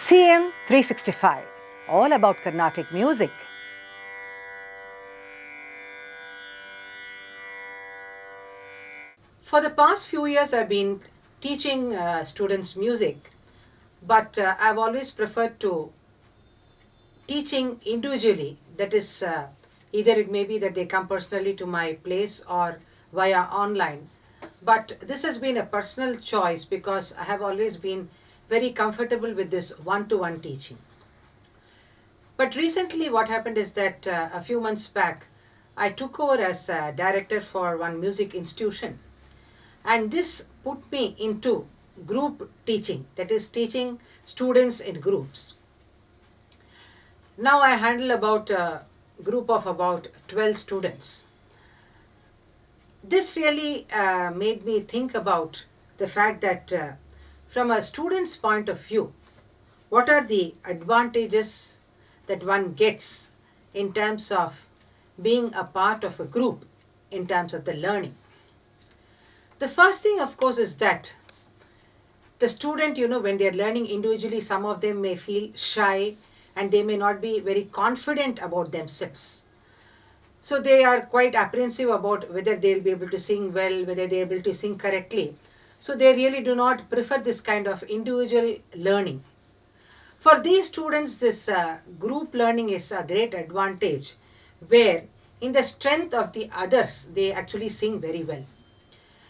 CM 365, all about Carnatic music. For the past few years, I've been teaching students music, but I've always preferred to teaching individually. That is, either it may be that they come personally to my place or via online. But this has been a personal choice because I have always been very comfortable with this one-to-one teaching. But recently what happened is that a few months back, I took over as a director for one music institution. And this put me into group teaching, that is teaching students in groups. Now I handle about a group of about 12 students. This really made me think about the fact that from a student's point of view, what are the advantages that one gets in terms of being a part of a group in terms of the learning. The first thing, of course, is that the student, when they are learning individually, some of them may feel shy and they may not be very confident about themselves. So they are quite apprehensive about whether they will be able to sing well, whether they are able to sing correctly. So they really do not prefer this kind of individual learning. For these students, this group learning is a great advantage where in the strength of the others, they actually sing very well.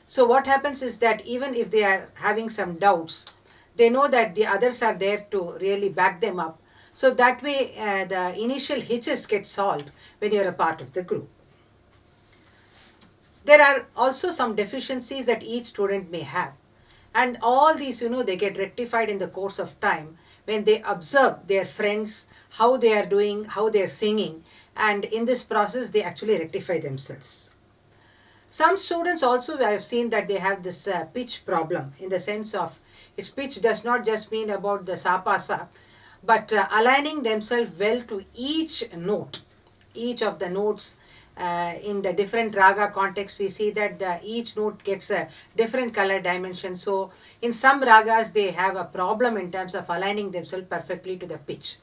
So what happens is that even if they are having some doubts, they know that the others are there to really back them up. So that way the initial hitches get solved when you are a part of the group. There are also some deficiencies that each student may have. And all these, they get rectified in the course of time when they observe their friends, how they are doing, how they are singing. And in this process, they actually rectify themselves. Some students also, I have seen that they have this pitch problem in the sense of its pitch does not just mean about the sa-pa-sa, but aligning themselves well to each note, each of the notes. In the different raga context, we see that each note gets a different color dimension. So in some ragas, they have a problem in terms of aligning themselves perfectly to the pitch.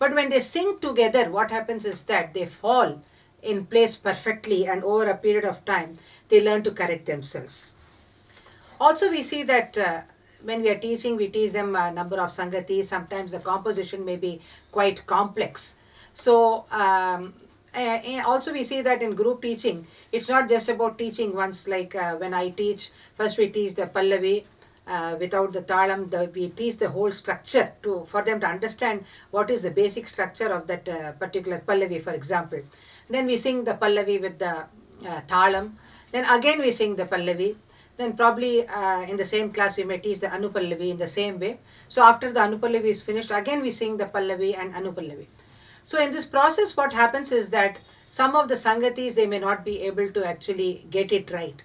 But when they sing together, what happens is that they fall in place perfectly, and over a period of time, they learn to correct themselves. Also, we see that when we are teaching, we teach them a number of sangatis. Sometimes the composition may be quite complex. So also we see that in group teaching, it's not just about teaching once, like when I teach, first we teach the pallavi without the talam, we teach the whole structure for them to understand what is the basic structure of that particular pallavi, for example. Then we sing the pallavi with the talam. Then again we sing the pallavi. Then probably in the same class we may teach the anupallavi in the same way. So after the anupallavi is finished, again we sing the pallavi and anupallavi. So in this process, what happens is that some of the sangatis, they may not be able to actually get it right.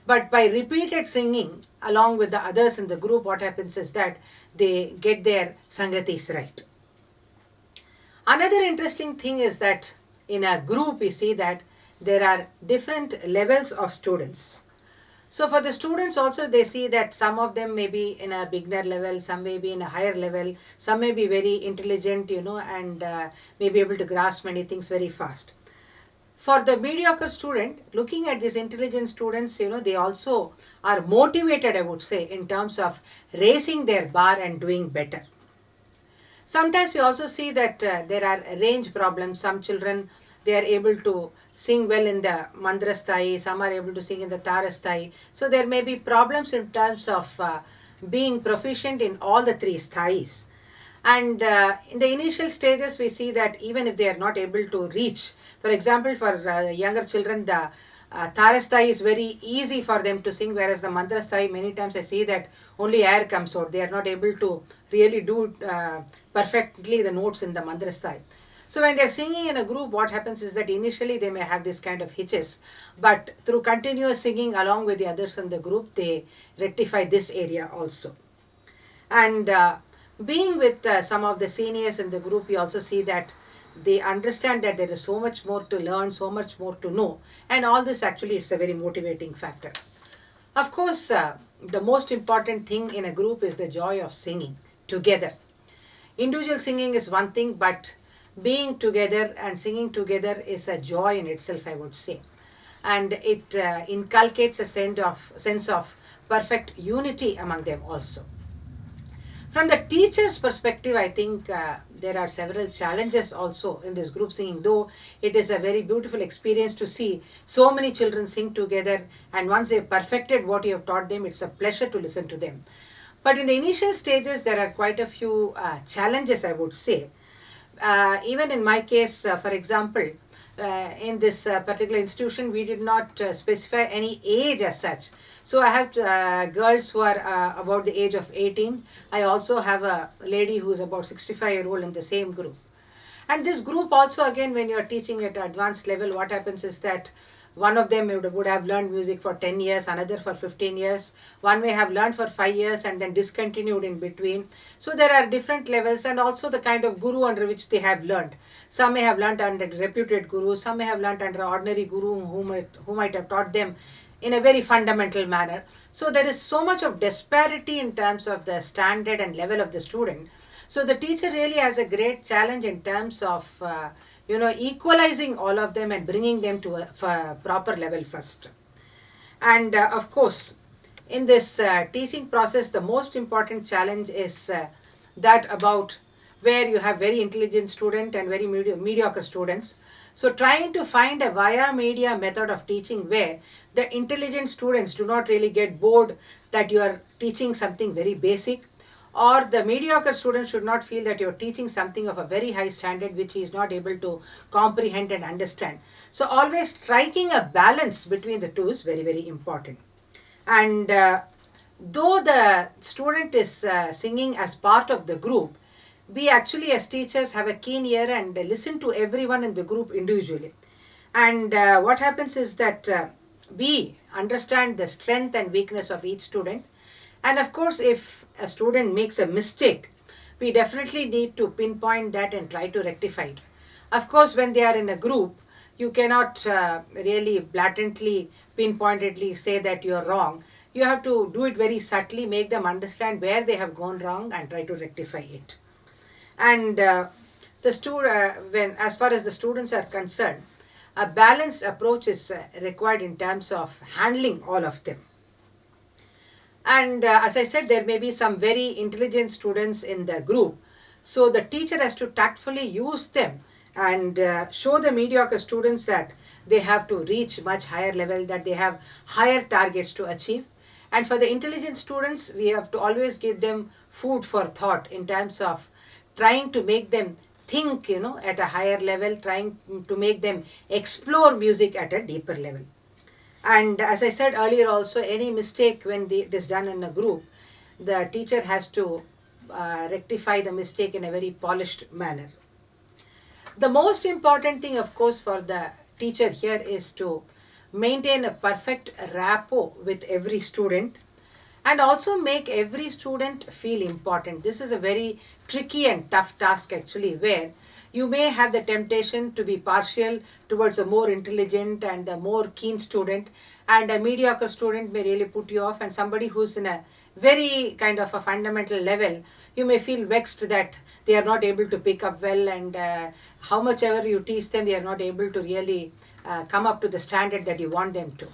But by repeated singing along with the others in the group, what happens is that they get their sangatis right. Another interesting thing is that in a group, we see that there are different levels of students. So for the students also, they see that some of them may be in a beginner level, some may be in a higher level, some may be very intelligent, and may be able to grasp many things very fast. For the mediocre student, looking at these intelligent students, they also are motivated, I would say, in terms of raising their bar and doing better. Sometimes we also see that there are range problems. Some children, they are able to sing well in the mandra sthai, some are able to sing in the tara sthai. So there may be problems in terms of being proficient in all the three sthais. And in the initial stages, we see that even if they are not able to reach, for example, for younger children, the tara sthai is very easy for them to sing, whereas the mandra sthai, many times I see that only air comes out. They are not able to really do perfectly the notes in the mandra sthai. So when they're singing in a group, what happens is that initially they may have this kind of hitches, but through continuous singing along with the others in the group, they rectify this area also. And being with some of the seniors in the group, we also see that they understand that there is so much more to learn, so much more to know, and all this actually is a very motivating factor. Of course, the most important thing in a group is the joy of singing together. Individual singing is one thing, but being together and singing together is a joy in itself, I would say. And it inculcates a sense of perfect unity among them also. From the teacher's perspective, I think there are several challenges also in this group singing, though it is a very beautiful experience to see so many children sing together, and once they've perfected what you have taught them, it's a pleasure to listen to them. But in the initial stages, there are quite a few challenges, I would say. Even in my case, for example, in this particular institution, we did not specify any age as such. So I have girls who are about the age of 18. I also have a lady who is about 65-year-old in the same group. And this group also, again, when you are teaching at advanced level, what happens is that one of them would have learned music for 10 years, another for 15 years. One may have learned for 5 years and then discontinued in between. So there are different levels, and also the kind of guru under which they have learned. Some may have learned under reputed guru, some may have learned under ordinary guru who might have taught them in a very fundamental manner. So there is so much of disparity in terms of the standard and level of the student. So the teacher really has a great challenge in terms of equalizing all of them and bringing them to a proper level first. And of course, in this teaching process, the most important challenge is that about where you have very intelligent student and very mediocre students. So trying to find a via media method of teaching where the intelligent students do not really get bored that you are teaching something very basic, or the mediocre student should not feel that you're teaching something of a very high standard which he is not able to comprehend and understand. So always striking a balance between the two is very, very important. And though the student is singing as part of the group, we actually as teachers have a keen ear and listen to everyone in the group individually. And what happens is that we understand the strength and weakness of each student. And of course, if a student makes a mistake, we definitely need to pinpoint that and try to rectify it. Of course, when they are in a group, you cannot really blatantly, pinpointedly say that you are wrong. You have to do it very subtly, make them understand where they have gone wrong and try to rectify it. And as far as the students are concerned, a balanced approach is required in terms of handling all of them. And as I said, there may be some very intelligent students in the group. So the teacher has to tactfully use them and show the mediocre students that they have to reach much higher level, that they have higher targets to achieve. And for the intelligent students, we have to always give them food for thought in terms of trying to make them think, at a higher level, trying to make them explore music at a deeper level. And as I said earlier also, any mistake when it is done in a group, the teacher has to rectify the mistake in a very polished manner. The most important thing, of course, for the teacher here is to maintain a perfect rapport with every student and also make every student feel important. This is a very tricky and tough task actually, where you may have the temptation to be partial towards a more intelligent and a more keen student, and a mediocre student may really put you off, and somebody who's in a very kind of a fundamental level, you may feel vexed that they are not able to pick up well, and how much ever you teach them, they are not able to really come up to the standard that you want them to.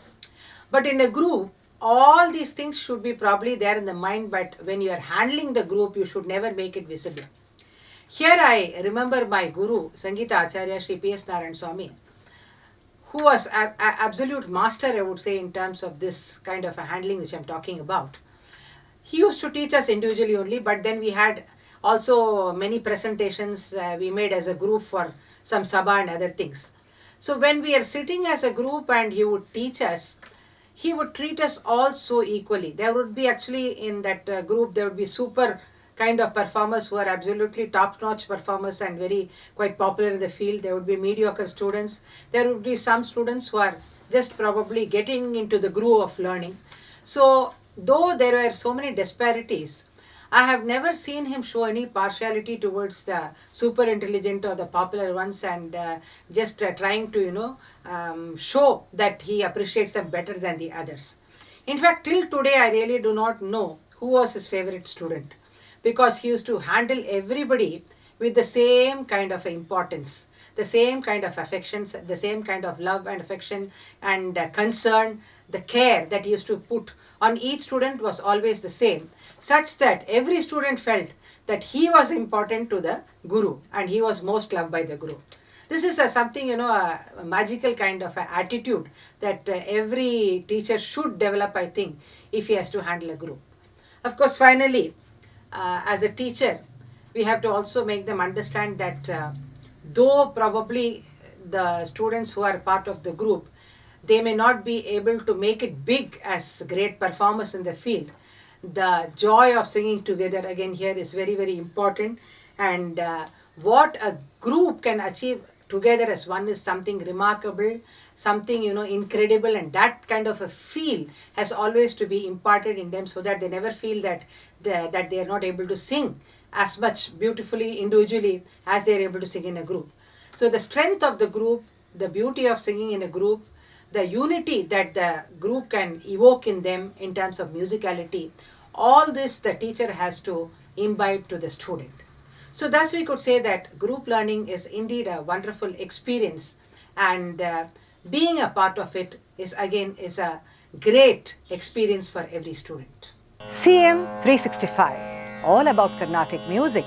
But in a group, all these things should be probably there in the mind, but when you are handling the group, you should never make it visible. Here I remember my guru, Sangeetha Acharya Sri.P.S.Narayanaswamy, who was an absolute master, I would say, in terms of this kind of a handling which I'm talking about. He used to teach us individually only, but then we had also many presentations we made as a group for some sabha and other things. So when we are sitting as a group and he would teach us, he would treat us all so equally. There would be actually in that group, there would be super kind of performers who are absolutely top-notch performers and very quite popular in the field. There would be mediocre students. There would be some students who are just probably getting into the groove of learning. So though there were so many disparities, I have never seen him show any partiality towards the super intelligent or the popular ones and just trying to, show that he appreciates them better than the others. In fact, till today, I really do not know who was his favorite student. because he used to handle everybody with the same kind of importance, the same kind of affections, the same kind of love and affection and concern. The care that he used to put on each student was always the same, such that every student felt that he was important to the Guru and he was most loved by the Guru. This is something, a magical kind of a attitude that every teacher should develop, I think, if he has to handle a group. Of course, finally, as a teacher, we have to also make them understand that though probably the students who are part of the group, they may not be able to make it big as great performers in the field, the joy of singing together again here is very, very important. And what a group can achieve together as one is something remarkable, something incredible, and that kind of a feel has always to be imparted in them, so that they never feel that they are not able to sing as much beautifully individually as they are able to sing in a group. So the strength of the group, the beauty of singing in a group, the unity that the group can evoke in them in terms of musicality, all this the teacher has to imbibe to the student. So thus we could say that group learning is indeed a wonderful experience, and being a part of it is a great experience for every student. CM 365, all about Carnatic music.